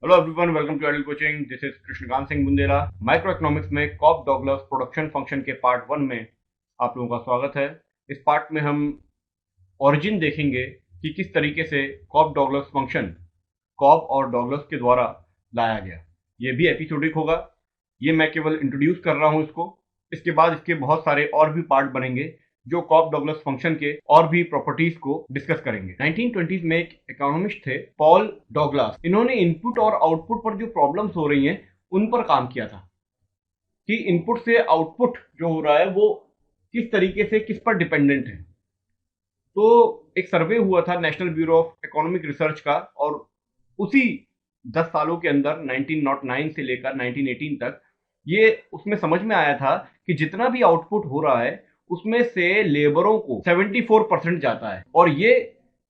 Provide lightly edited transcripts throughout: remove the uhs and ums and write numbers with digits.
Hello everyone, welcome to एडल coaching. This is Krishnakant Singh Bundela. Micro economics में Cobb Douglas production function के part 1 में आप लोगों का स्वागत है। इस पार्ट में हम ओरिजिन देखेंगे कि किस तरीके से कॉप डॉगलस फंक्शन कॉप और डॉगलस के द्वारा लाया गया। ये भी एपिसोडिक होगा, ये मैं केवल इंट्रोड्यूस कर रहा हूँ इसको। इसके बाद इसके बहुत सारे और भी पार्ट बनेंगे जो कॉप डॉगलस फंक्शन के और भी प्रॉपर्टीज को डिस्कस करेंगे। 1920s में एक इकोनॉमिस्ट थे पॉल डॉगलास। इन्होंने इनपुट और आउटपुट पर जो प्रॉब्लम्स हो रही हैं उन पर काम किया था कि इनपुट से आउटपुट जो हो रहा है वो किस तरीके से किस पर डिपेंडेंट है। तो एक सर्वे हुआ था national bureau of economic research का, और उसी 10 सालों के अंदर 1909 से लेकर 1918 तक ये उसमें समझ में आया था कि जितना भी आउटपुट हो रहा है उसमें से लेबरों को 74% जाता है, और ये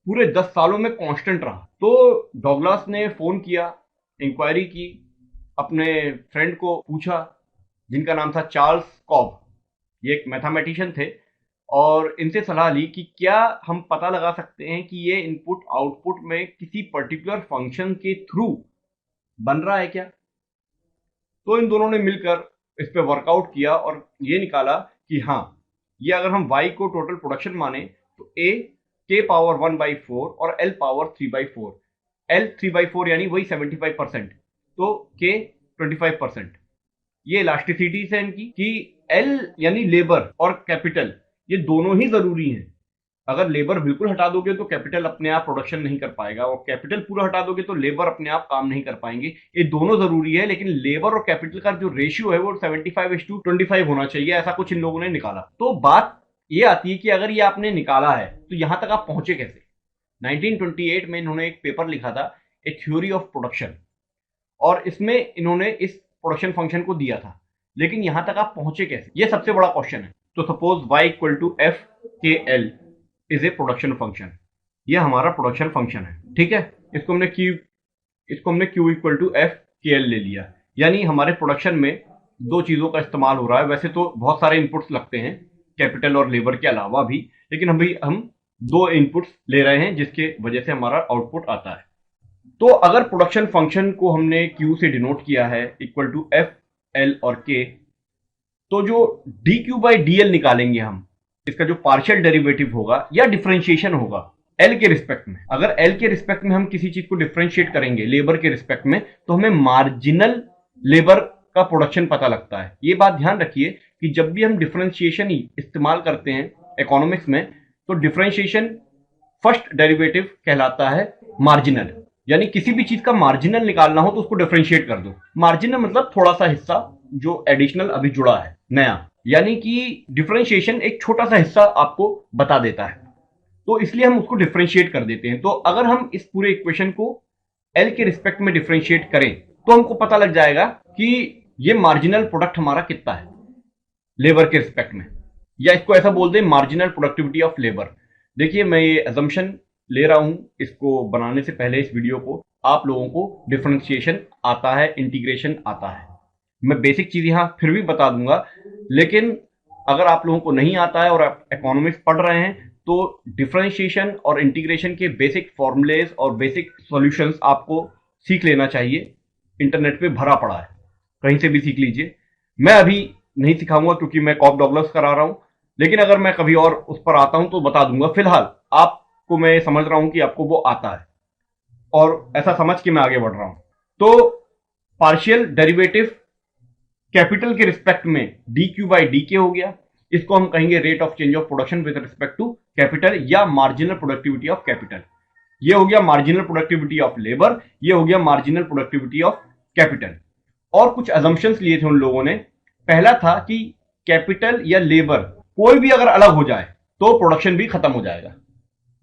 पूरे 10 सालों में कांस्टेंट रहा। तो डॉगलास ने फोन किया, इंक्वायरी की, अपने फ्रेंड को पूछा जिनका नाम था चार्ल्स कॉब। ये एक मैथमेटिशियन थे, और इनसे सलाह ली कि क्या हम पता लगा सकते हैं कि ये इनपुट आउटपुट में किसी पर्टिकुलर फंक्शन के थ्रू बन रहा है क्या। तो इन दोनों ने मिलकर इस पे वर्कआउट किया और ये निकाला कि हाँ, ये अगर हम y को टोटल प्रोडक्शन माने तो a k पावर 1/4 और l पावर 3/4, l 3/4 यानी वही 75%, तो k 25%। ये इलास्टिसिटीज है इनकी कि l यानी लेबर और कैपिटल ये दोनों ही जरूरी हैं। अगर लेबर बिल्कुल हटा दोगे तो कैपिटल अपने आप प्रोडक्शन नहीं कर पाएगा, और कैपिटल पूरा हटा दोगे तो लेबर अपने आप काम नहीं कर पाएंगे। ये दोनों जरूरी है, लेकिन लेबर और कैपिटल का जो रेशियो है वो 75:25 होना चाहिए, ऐसा कुछ इन लोगों ने निकाला। तो बात ये आती है कि अगर ये आपने निकाला है तो यहां तक आप पहुंचे कैसे। 1928 में इन्होंने एक पेपर लिखा था, ए थ्योरी ऑफ प्रोडक्शन, और इसमें इन्होंने इस प्रोडक्शन फंक्शन को दिया था। लेकिन यहां तक आप पहुंचे कैसे, ये सबसे बड़ा क्वेश्चन है। तो suppose y = f k l is a production function. ये हमारा प्रोडक्शन फंक्शन है, ठीक है। इसको हमने q = f k l ले लिया, यानी हमारे प्रोडक्शन में दो चीजों का इस्तेमाल हो रहा है। वैसे तो बहुत सारे इनपुट्स लगते हैं कैपिटल और लेबर के अलावा भी, लेकिन हम दो इनपुट्स ले रहे हैं जिसके वजह से हमारा आउटपुट आता है। तो अगर प्रोडक्शन फंक्शन को हमने q से डिनोट किया है इक्वल टू f l और k, तो जो dq/dl निकालेंगे हम, इसका जो पार्शियल डेरिवेटिव होगा या डिफरेंशिएशन होगा L के रिस्पेक्ट में। अगर L के रिस्पेक्ट में हम किसी चीज को डिफरेंशिएट करेंगे लेबर के रिस्पेक्ट में, तो हमें मार्जिनल लेबर का प्रोडक्शन पता लगता है। ये बात ध्यान रखिए कि जब भी हम डिफरेंशिएशन इस्तेमाल करते हैं इकोनॉमिक्स में, तो डिफरेंशिएशन फर्स्ट डेरिवेटिव कहलाता है मार्जिनल। यानी किसी भी चीज का मार्जिनल निकालना हो तो उसको डिफरेंशिएट कर दो। मार्जिनल मतलब थोड़ा सा हिस्सा जो एडिशनल अभी जुड़ा है नया, यानी कि डिफरेंशिएशन एक छोटा सा हिस्सा आपको बता देता है, तो इसलिए हम उसको डिफरेंशिएट कर देते हैं। तो अगर हम इस पूरे इक्वेशन को L के रिस्पेक्ट में डिफरेंशिएट करें तो हमको पता लग जाएगा कि ये मार्जिनल प्रोडक्ट हमारा कितना है लेबर के रिस्पेक्ट में, या इसको ऐसा बोल दें मार्जिनल प्रोडक्टिविटी ऑफ लेबर। देखिए, मैं ये अजम्पशन ले रहा हूं इसको बनाने से पहले इस वीडियो को, आप लोगों को डिफरेंशिएशन आता है, इंटीग्रेशन आता है। मैं बेसिक चीज यहां फिर भी बता दूंगा, लेकिन अगर आप लोगों को नहीं आता है और आप इकोनॉमिक्स पढ़ रहे हैं तो डिफरेंशिएशन और इंटीग्रेशन के बेसिक फॉर्मूलेज और बेसिक सॉल्यूशंस आपको सीख लेना चाहिए। इंटरनेट पे भरा पड़ा है, कहीं से भी सीख लीजिए। मैं अभी नहीं सिखाऊंगा क्योंकि मैं कॉप डॉगलस करा रहा हूं, लेकिन अगर मैं कभी और उस पर आता हूं तो बता दूंगा। फिलहाल आपको मैं समझ रहा हूं कि आपको वो आता है, और ऐसा समझ के मैं आगे बढ़ रहा हूं। तो पार्शियल डेरिवेटिव कैपिटल के रिस्पेक्ट में dq/dk हो गया। इसको हम कहेंगे rate of change of production with respect to capital, या मार्जिनल प्रोडक्टिविटी ऑफ कैपिटल। ये हो गया मार्जिनल प्रोडक्टिविटी ऑफ लेबर, ये हो गया मार्जिनल प्रोडक्टिविटी ऑफ कैपिटल। और कुछ अजम्पशंस लिए थे उन लोगों ने। पहला था कि कैपिटल या लेबर कोई भी अगर अलग हो जाए तो प्रोडक्शन भी खत्म हो जाएगा।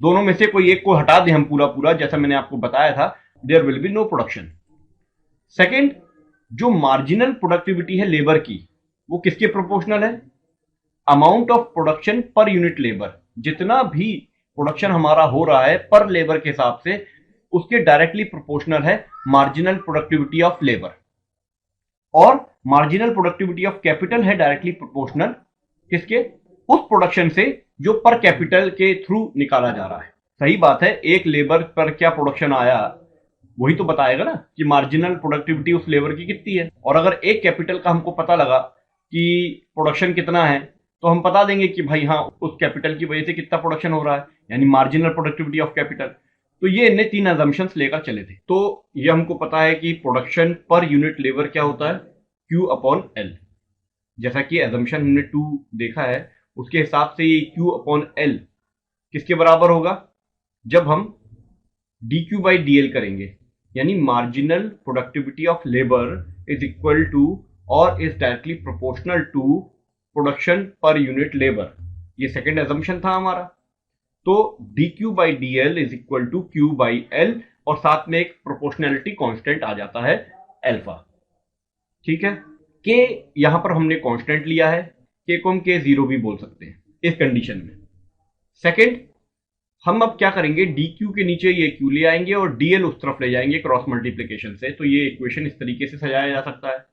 दोनों में से कोई एक को हटा दें हम पूरा, जैसा मैंने आपको बताया था, there will be no production. Second, जो मार्जिनल प्रोडक्टिविटी है लेबर की, वो किसके प्रोपोर्शनल है? Amount of production per unit labour. जितना भी प्रोडक्शन हमारा हो रहा है पर लेबर के हिसाब से, उसके डायरेक्टली प्रोपोर्शनल है मार्जिनल प्रोडक्टिविटी ऑफ लेबर। और मार्जिनल प्रोडक्टिविटी ऑफ कैपिटल है डायरेक्टली प्रोपोर्शनल किसके? उस प्रोडक्शन से जो पर कैपिटल के थ्रू निकाला जा रहा है। सही बात है, एक लेबर पर क्या प्रोडक्शन आया वही तो बताएगा ना कि मार्जिनल प्रोडक्टिविटी उस लेबर की कितनी है। और अगर एक कैपिटल का हमको पता लगा कि प्रोडक्शन कितना है, तो हम बता देंगे कि भाई हाँ, उस कैपिटल की वजह से कितना प्रोडक्शन हो रहा है, यानी मार्जिनल प्रोडक्टिविटी ऑफ कैपिटल। तो ये इन्हें 3 अजम्पशंस लेकर चले थे। तो ये हमको पता है कि प्रोडक्शन पर यूनिट लेबर क्या होता है, Q अपॉन एल। जैसा कि अजम्पशन हमने 2 देखा है, उसके हिसाब से ये Q अपॉन एल किसके बराबर होगा, जब हम dQ बाई DL करेंगे, यानी marginal productivity of labour is equal to और is directly proportional to production per unit labour. ये सेकेंड एजम्पशन था हमारा। तो dQ by DL is equal to Q by L, और साथ में एक प्रोपोर्शनैलिटी कांस्टेंट आ जाता है अल्फा। ठीक है, K यहां पर हमने कांस्टेंट लिया है, K को हम K0 भी बोल सकते हैं इस कंडीशन में। सेकेंड, हम अब क्या करेंगे, dQ के नीचे ये Q ले आएंगे और DL उस तरफ ले जाएंगे क्रॉस मल्टीप्लीकेशन से। तो ये इक्वेशन इस तरीके से सजाया जा सकता है।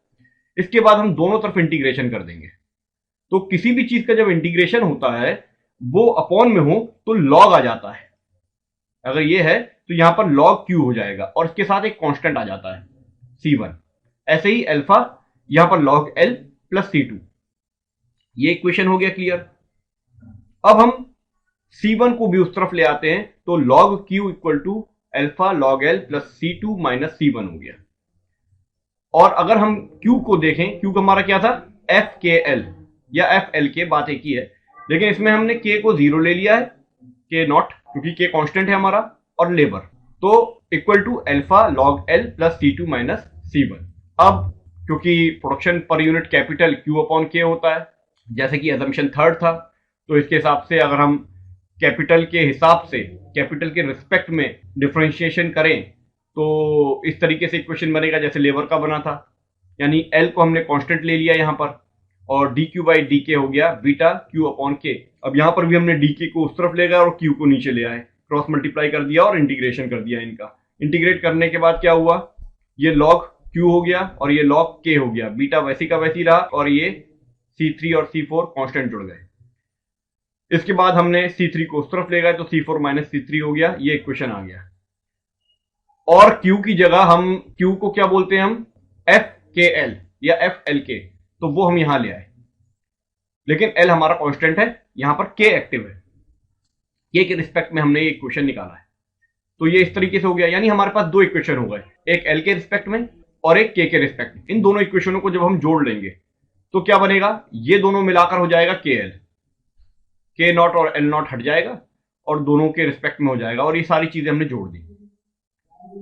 इसके बाद हम दोनों तरफ इंटीग्रेशन कर देंगे। तो किसी भी चीज का जब इंटीग्रेशन होता है वो अपॉन में हो तो लॉग आ जाता है। अगर ये है तो यहां पर लॉग Q हो जाएगा और इसके साथ एक कांस्टेंट आ जाता है C1। ऐसे ही अल्फा यहां पर लॉग L प्लस C2। ये इक्वेशन हो गया क्लियर। अब हम C1 को भी उस तरफ ले आते हैं, तो log Q equal to alpha log L plus C2 minus C1 हो गया। और अगर हम Q को देखें, Q का हमारा क्या था, FKL या FLK, बात एक ही है, लेकिन इसमें हमने K को 0 ले लिया है, K नॉट, क्योंकि K कांस्टेंट है हमारा, और लेबर तो equal to alpha log L plus C2 minus C1। अब क्योंकि production per unit capital Q upon K होता है, जैसे कि अजम्पशन थर्ड था, तो इसके हिसाब से अगर हम कैपिटल के हिसाब से, कैपिटल के रिस्पेक्ट में डिफरेंशिएशन करें तो इस तरीके से इक्वेशन बनेगा जैसे लेबर का बना था, यानी L को हमने कांस्टेंट ले लिया यहां पर, और dQ बाई DK हो गया बीटा Q अपॉन K। अब यहां पर भी हमने DK को उस तरफ ले गए और Q को नीचे ले आए, क्रॉस मल्टीप्लाई कर दिया और इंटीग्रेशन कर दिया इनका। इंटीग्रेट करने के बाद क्या हुआ, ये log Q हो गया और ये log K हो गया, बीटा वैसी का वैसी रहा और ये C3 और C4 कांस्टेंट जुड़ गए। इसके बाद हमने C3 को उस तरफ ले गए तो C4 माइनस C3 हो गया, ये इक्वेशन आ गया। और Q की जगह हम Q को क्या बोलते हैं, हम FKL या FLK, तो वो हम यहां ले आए, लेकिन L हमारा कांस्टेंट है, यहां पर K एक्टिव है, K के रिस्पेक्ट में हमने ये इक्वेशन निकाला है। तो ये इस तरीके से हो गया, यानी हमारे पास 2 इक्वेशन हो गए, एक L के रिस्पेक्ट में और एक K के रिस्पेक्ट में। इन दोनों इक्वेशनों को जब हम जोड़ लेंगे तो क्या बनेगा, ये दोनों मिलाकर हो जाएगा KL, K नॉट और L नॉट हट जाएगा और दोनों के रिस्पेक्ट में हो जाएगा, और ये सारी चीजें हमने जोड़ दी।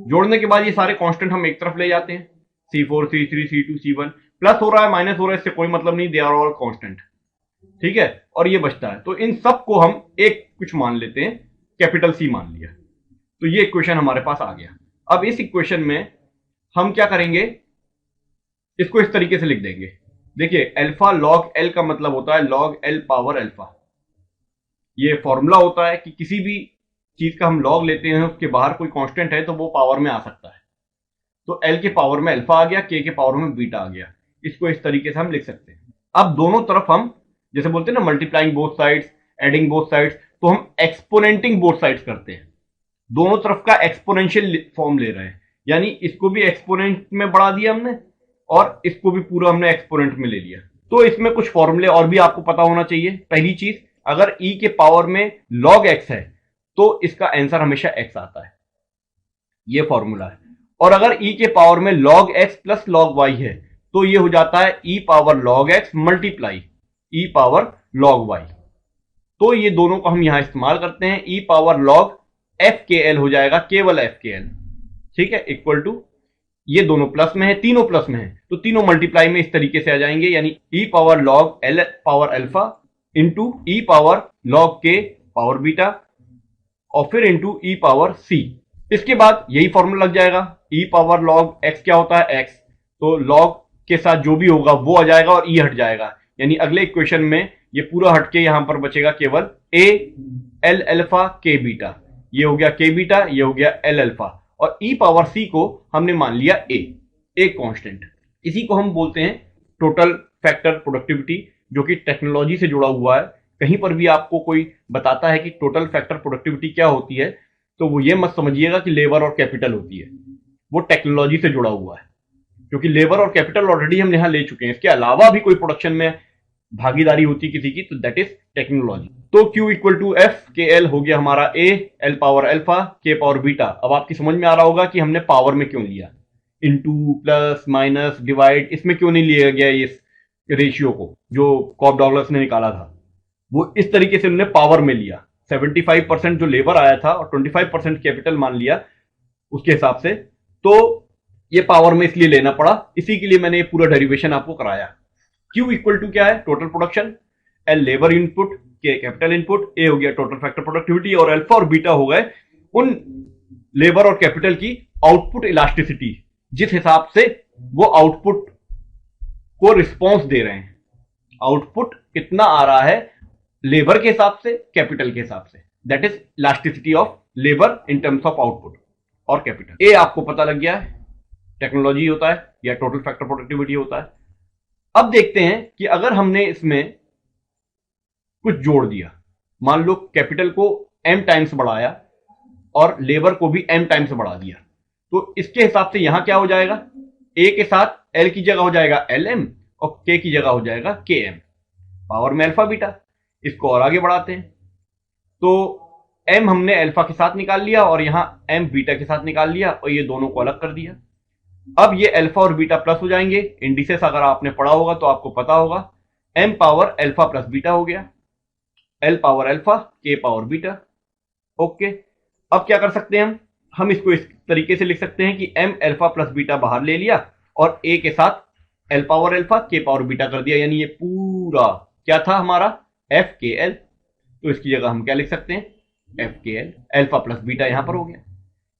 जोड़ने के बाद ये सारे कांस्टेंट हम एक तरफ ले जाते हैं, C4 C3 C2 C1, plus हो रहा है माइनस हो रहा है, इससे कोई मतलब नहीं, दे आर ऑल कांस्टेंट। ठीक है, और ये बचता है, तो इन सब को हम एक कुछ मान लेते हैं, कैपिटल C मान लिया, तो ये इक्वेशन हमारे पास आ गया। अब इस इक्वेशन में हम क्या करेंगे, इसको इस तरीके से लिख देंगे। देखिए, अल्फा लॉग L का मतलब होता है लॉग L पावर अल्फा। ये फॉर्मूला होता है कि किसी भी चीज का हम लॉग लेते हैं, उसके बाहर कोई कांस्टेंट है तो वो पावर में आ सकता है। तो L के पावर में अल्फा आ गया, K के पावर में बीटा आ गया। इसको इस तरीके से हम लिख सकते हैं। अब दोनों तरफ हम जैसे बोलते हैं ना, multiplying both sides, adding both sides, तो हम एक्सपोनेंटिंग बोथ साइड्स करते हैं। दोनों तरफ का एक्सपोनेंशियल फॉर्म ले रहे हैं, यानी इसको भी एक्सपोनेंट में बढ़ा दिया हमने और इसको भी पूरा हमने एक्सपोनेंट में ले लिया। तो इसमें कुछ फॉर्मूले और भी आपको पता होना चाहिए। पहली चीज, अगर e के पावर में log x है तो इसका आंसर हमेशा x आता है, ये फॉर्मूला है। और अगर e के पावर में log x plus log y है तो ये हो जाता है e power log x multiply e power log y। तो ये दोनों को हम यहां इस्तेमाल करते हैं, e पावर log FKL हो जाएगा, केवल FKL। ठीक है, इक्वल टू, ये दोनों प्लस में है, तीनों प्लस में है, तो तीनों मल्टीप्लाई में इस तरीके से आ जाएंगे, यानी e power log L power alpha into e power log K power beta और फिर इंटू e पावर C। इसके बाद यही फॉर्मूला लग जाएगा, e पावर log x क्या होता है x, तो log के साथ जो भी होगा वो आ जाएगा और e हट जाएगा, यानी अगले इक्वेशन में ये पूरा हटके यहां पर बचेगा केवल a L alpha K beta, ये हो गया K बीटा, ये हो गया L अल्फा, और e पावर C को हमने मान लिया a, एक कांस्टेंट। इसी को हम बोलते हैं टोटल फैक्टर प्रोडक्टिविटी, जो कि टेक्नोलॉजी से जुड़ा हुआ है। कहीं पर भी आपको कोई बताता है कि टोटल फैक्टर प्रोडक्टिविटी क्या होती है, तो वो ये मत समझिएगा कि लेबर और कैपिटल होती है। वो टेक्नोलॉजी से जुड़ा हुआ है, क्योंकि लेबर और कैपिटल ऑलरेडी हम यहां ले चुके हैं। इसके अलावा भी कोई प्रोडक्शन में भागीदारी होती किसी की, तो दैट इज टेक्नोलॉजी। तो Q इक्वल टू एफ के एल हो गया हमारा ए, L power alpha, K power beta. अब आपकी समझ में आ रहा होगा कि हमने पावर में क्यों लिया, इनटू, प्लस, माइनस, डिवाइड, इसमें क्यों नहीं लिया गया इस रेशियो को जो कॉप डॉगलस ने निकाला था। वो इस तरीके से उन्होंने पावर में लिया, 75% जो लेबर आया था और 25% कैपिटल मान लिया उसके हिसाब से। तो ये पावर में इसलिए लेना पड़ा, इसी के लिए मैंने ये पूरा डेरिवेशन आपको कराया। Q इक्वल टू क्या है, total production, L labour input, के कैपिटल इनपुट, ए हो गया टोटल फैक्टर प्रोडक्टिविटी, और अल्फा और बीटा हो गए उन लेबर और कैपिटल की आउटपुट इलास्टिसिटी, जिस हिसाब से वो आउटपुट को रिस्पॉन्स दे रहे हैं। आउटपुट कितना आ रहा है लेबर के हिसाब से, कैपिटल के हिसाब से, that is elasticity of labour in terms of output और कैपिटल। ए आपको पता लग गया है, टेक्नोलॉजी होता है या टोटल फैक्टर प्रोडक्टिविटी होता है। अब देखते हैं कि अगर हमने इसमें कुछ जोड़ दिया, मान लो कैपिटल को m टाइम्स बढ़ाया और लेबर को भी m टाइम्स बढ़ा दिया, तो इसके हिसाब से यहां क्या हो जाएगा, a के साथ l की जगह हो जाएगा lm और k की जगह हो जाएगा km, पावर में अल्फा बीटा। इसको और आगे बढ़ाते हैं, तो m हमने अल्फा के साथ निकाल लिया और यहां m बीटा के साथ निकाल लिया और ये दोनों को अलग कर दिया। अब ये अल्फा और बीटा प्लस हो जाएंगे। इंडिसेस अगर आपने पढ़ा होगा तो आपको पता होगा, m power alpha plus beta हो गया, l power alpha, k power beta. Okay, अब क्या कर सकते हैं हम इसको इस तरीके से लिख सकते हैं कि m अल्फा प्लस बीटा बाहर ले लिया और a के साथ l power alpha, k power beta कर दिया, यानी ये पूरा क्या था हमारा f के l। तो इसकी जगह हम क्या लिख सकते हैं, f के l, अल्फा प्लस बीटा यहां पर हो गया।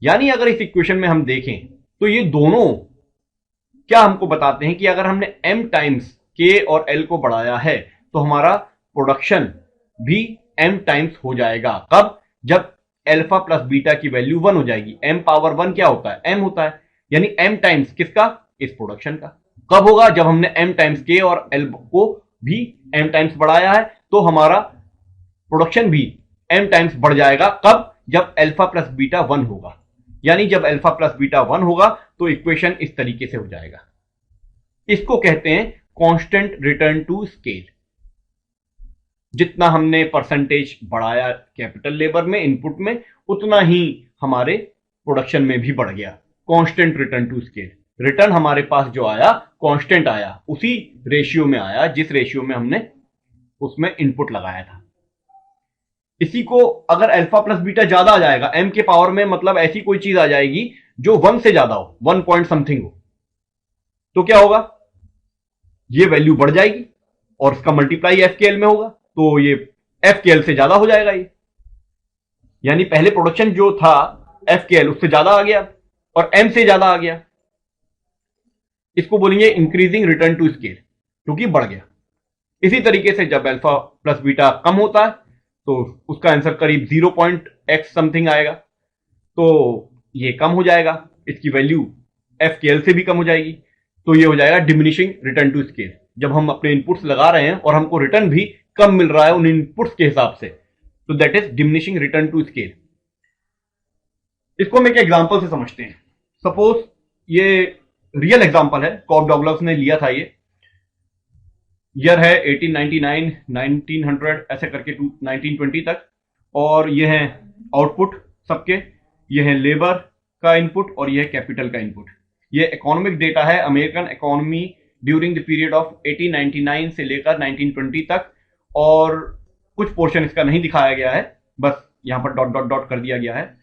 यानी अगर इस इक्वेशन में हम देखें तो ये दोनों क्या हमको बताते हैं कि अगर हमने m टाइम्स k और l को बढ़ाया है तो हमारा प्रोडक्शन भी m टाइम्स हो जाएगा। कब, जब अल्फा प्लस बीटा की वैल्यू 1 हो जाएगी। m पावर 1 क्या होता है, m होता है, यानी m टाइम्स किसका, इस प्रोडक्शन का। कब होगा, जब हमने m टाइम्स k और l को भी m टाइम्स बढ़ाया है, तो हमारा प्रोडक्शन भी m टाइम्स बढ़ जाएगा। कब, जब अल्फा प्लस बीटा 1 होगा, यानी जब अल्फा प्लस बीटा 1 होगा तो इक्वेशन इस तरीके से हो जाएगा। इसको कहते हैं कांस्टेंट रिटर्न टू स्केल। जितना हमने परसेंटेज बढ़ाया कैपिटल लेबर में, इनपुट में, उतना ही हमारे प्रोडक्शन में भी बढ़ गया। Constant return to scale, return हमारे पास जो आया कांस्टेंट आया, उसी रेशियो में आया जिस रेशियो में हमने उसमें इनपुट लगाया था। इसी को अगर अल्फा प्लस बीटा ज्यादा आ जाएगा m के पावर में, मतलब ऐसी कोई चीज आ जाएगी जो 1 से ज्यादा हो, 1 पॉइंट समथिंग हो, तो क्या होगा, ये वैल्यू बढ़ जाएगी और इसका मल्टीप्लाई एफ के एल में होगा, तो ये एफ के एल से ज्यादा हो जाएगा ये। यानी पहले प्रोडक्शन जो था एफ के एल उससे ज्यादा आ गया और m से ज्यादा आ गया। इसको बोलेंगे इंक्रीजिंग रिटर्न टू स्केल, क्योंकि बढ़ गया। इसी तरीके से जब अल्फा प्लस बीटा कम होता है तो उसका आंसर करीब 0.x समथिंग आएगा, तो ये कम हो जाएगा, इसकी वैल्यू एफ के एल से भी कम हो जाएगी, तो ये हो जाएगा डिमिनिशिंग रिटर्न टू स्केल। जब हम अपने इनपुट्स लगा रहे हैं और हमको रिटर्न भी कम मिल रहा है उन इनपुट्स के हिसाब से, तो that is diminishing return to scale. इसको हम एक एग्जांपल से समझते हैं। सपोज ये रियल एग्जांपल है, कॉप डॉगलस ने लिया था, ये ईयर है 1899, 1900 ऐसे करके 1920 तक, और ये है आउटपुट सबके, ये है लेबर का इनपुट और ये है कैपिटल का इनपुट। ये इकोनॉमिक डेटा है, American economy during the period of 1899 से लेकर 1920 तक, और कुछ पोर्शन इसका नहीं दिखाया गया है, बस यहां पर डॉट डॉट डॉट कर दिया गया है,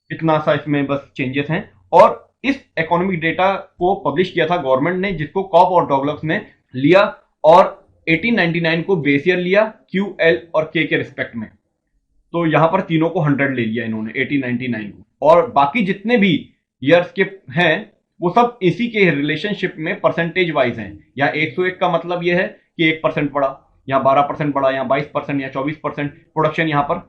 इतना सा इसमें बस चेंजेस हैं। और इस इकोनॉमिक डेटा को पब्लिश किया था गवर्नमेंट ने, जिसको कॉप और डॉगलस ने लिया और 1899 को बेस ईयर लिया क्यू, एल और के रिस्पेक्ट में। तो यहां पर तीनों को 100 ले लिया इन्होंने 1899 को, और बाकी जितने भी ईयर्स के हैं वो सब इसी के रिलेशनशिप में परसेंटेज वाइज हैं। यहाँ 101 का मतलब यह है कि 1% बढ़ा, यहाँ 12% बढ़ा, यहाँ 22% या 24%, प्रोडक्शन यहाँ पर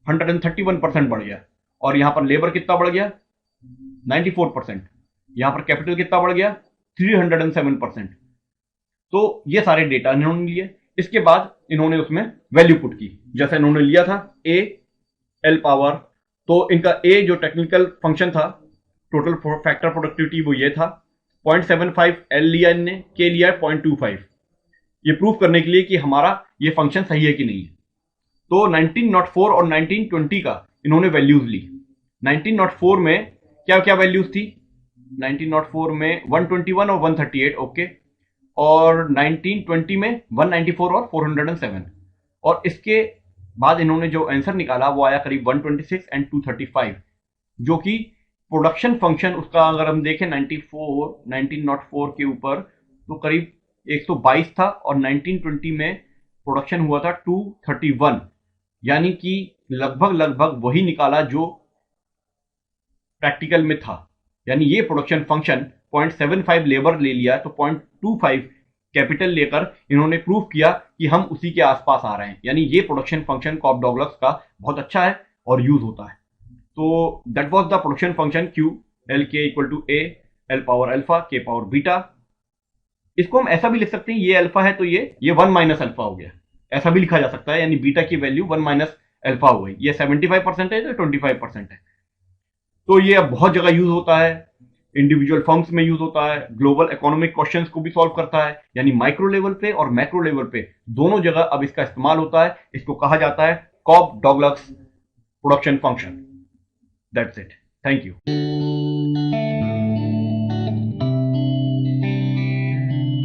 131% बढ़ गया, और यहाँ पर लेबर कितना बढ़ गया 94%, यहाँ पर कैपिटल कितना बढ़ गया 307%। तो ये सारे डेटा इन्होंने लिए। इसके बाद इन्होंने उसमें वैल्यू पुट की, जैसे इन्होंने लिया था ए एल पावर, तो इनका ए जो टेक्निकल फंक्शन था टोटल फैक्टर प्रोडक्टिविटी वो ये था। 0.75 एल लिया इनने, के लिया 0.25, ये प्रूव करने के लिए कि हमारा ये फंक्शन सही है कि नहीं है। तो 1904 और 1920 का इन्होंने वैल्यूज ली। 1904 में क्या क्या वैल्यूज थी? 1904 में 121 और 138, ओके, और 1920 में 194 और 407, और इसके बाद इन्होंने जो आंसर निकाला वो आया करीब 126 एंड 235, जो कि प्रोडक्शन फंक्शन उसका अगर हम देखें 1904 के ऊपर तो करीब 122 था, और 1920 में प्रोडक्शन हुआ था 231, यानी कि लगभग लगभग वही निकाला जो प्रैक्टिकल में था। यानी ये प्रोडक्शन फंक्शन 0.75 लेबर ले लिया तो 0.25 कैपिटल लेकर इन्होंने प्रूव किया कि हम उसी के आसपास आ रहे हैं। यानी ये प्रोडक्शन फंक्शन कॉप डॉगलस का बहुत अच्छा है और यूज होता है। तो that was the production function Q L K equal to A L power alpha K power beta. इसको हम ऐसा भी लिख सकते हैं, ये अल्फा है तो ये 1 माइनस अल्फा हो गया, ऐसा भी लिखा जा सकता है। यानी बीटा की वैल्यू 1 माइनस अल्फा हो गई। ये 75% है तो 25% है। तो ये अब बहुत जगह यूज होता है, इंडिविजुअल फर्म्स में यूज होता है, ग्लोबल इकोनॉमिक क्वेश्चंस को भी सॉल्व करता है। यानी माइक्रो लेवल पे और मैक्रो लेवल पे दोनों जगह अब इसका इस्तेमाल होता है। इसको कहा जाता है Cobb Douglas production function. That's it, thank you.